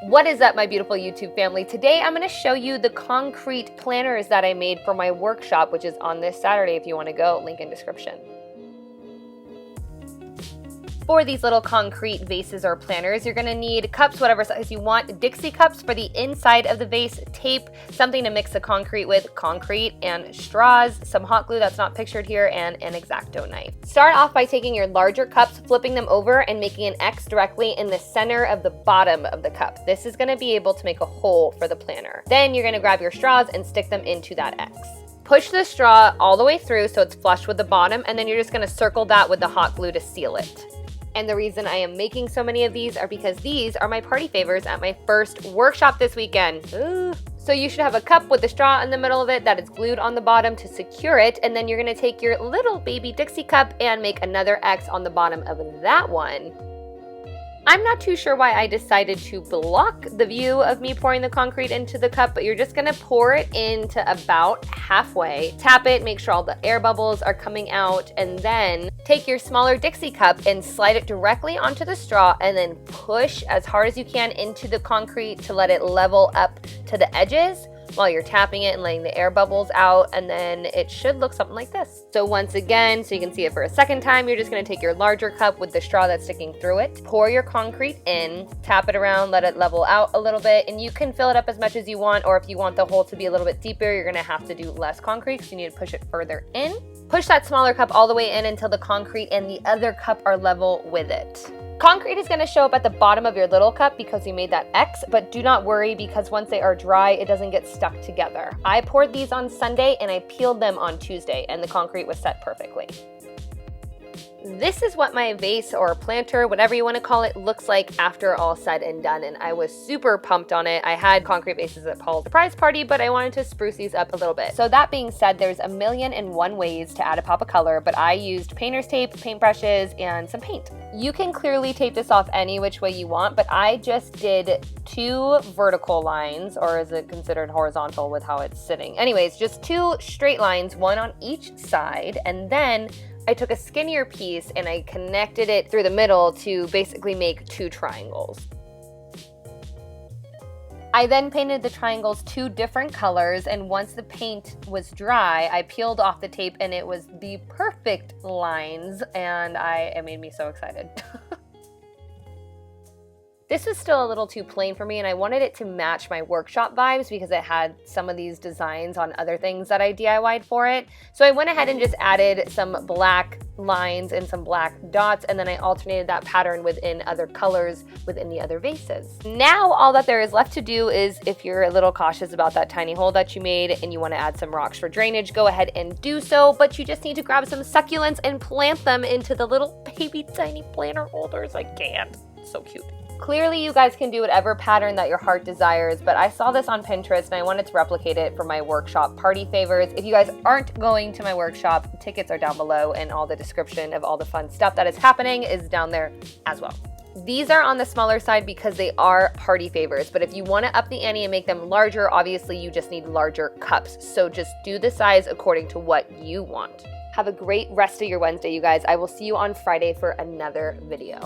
What is up, my beautiful YouTube family? Today I'm going to show you the concrete planners that I made for my workshop, which is on this Saturday if you want to go, link in description. For these little concrete vases or planners, you're going to need cups, whatever size you want, Dixie cups for the inside of the vase, tape, something to mix the concrete with, concrete, and straws, some hot glue that's not pictured here, and an X-Acto knife. Start off by taking your larger cups, flipping them over, and making an X directly in the center of the bottom of the cup. This is going to be able to make a hole for the planner. Then you're going to grab your straws and stick them into that X. Push the straw all the way through so it's flush with the bottom, and then you're just going to circle that with the hot glue to seal it. And the reason I am making so many of these are because these are my party favors at my first workshop this weekend. Ooh. So you should have a cup with the straw in the middle of it that is glued on the bottom to secure it, and then you're gonna take your little baby Dixie cup and make another X on the bottom of that one. I'm not too sure why I decided to block the view of me pouring the concrete into the cup, but you're just gonna pour it into about halfway. Tap it, make sure all the air bubbles are coming out, and then take your smaller Dixie cup and slide it directly onto the straw, and then push as hard as you can into the concrete to let it level up to the edges while you're tapping it and letting the air bubbles out, and then it should look something like this. So once again, so you can see it for a second time, you're just gonna take your larger cup with the straw that's sticking through it, pour your concrete in, tap it around, let it level out a little bit, and you can fill it up as much as you want, or if you want the hole to be a little bit deeper, you're gonna have to do less concrete because you need to push it further in. Push that smaller cup all the way in until the concrete and the other cup are level with it. Concrete is going to show up at the bottom of your little cup because you made that X, but do not worry because once they are dry, it doesn't get stuck together. I poured these on Sunday and I peeled them on Tuesday, and the concrete was set perfectly. This is what my vase or planter, whatever you want to call it, looks like after all said and done, and I was super pumped on it. I had concrete vases at Paul's surprise party, but I wanted to spruce these up a little bit. So that being said, there's 1,000,001 ways to add a pop of color, but I used painter's tape, paintbrushes, and some paint. You can clearly tape this off any which way you want, but I just did 2 vertical lines, or is it considered horizontal with how it's sitting? Anyways, just 2 straight lines, one on each side, and then I took a skinnier piece and I connected it through the middle to basically make 2 triangles. I then painted the triangles 2 different colors, and once the paint was dry, I peeled off the tape and it was the perfect lines, and it made me so excited. This was still a little too plain for me, and I wanted it to match my workshop vibes because it had some of these designs on other things that I DIY'd for it. So I went ahead and just added some black lines and some black dots, and then I alternated that pattern within other colors within the other vases. Now all that there is left to do is, if you're a little cautious about that tiny hole that you made and you want to add some rocks for drainage, go ahead and do so, but you just need to grab some succulents and plant them into the little baby tiny planter holders. I can't. So cute. Clearly, you guys can do whatever pattern that your heart desires, but I saw this on Pinterest and I wanted to replicate it for my workshop party favors. If you guys aren't going to my workshop, tickets are down below, and all the description of all the fun stuff that is happening is down there as well. These are on the smaller side because they are party favors, but if you want to up the ante and make them larger, obviously you just need larger cups. So just do the size according to what you want. Have a great rest of your Wednesday, you guys. I will see you on Friday for another video.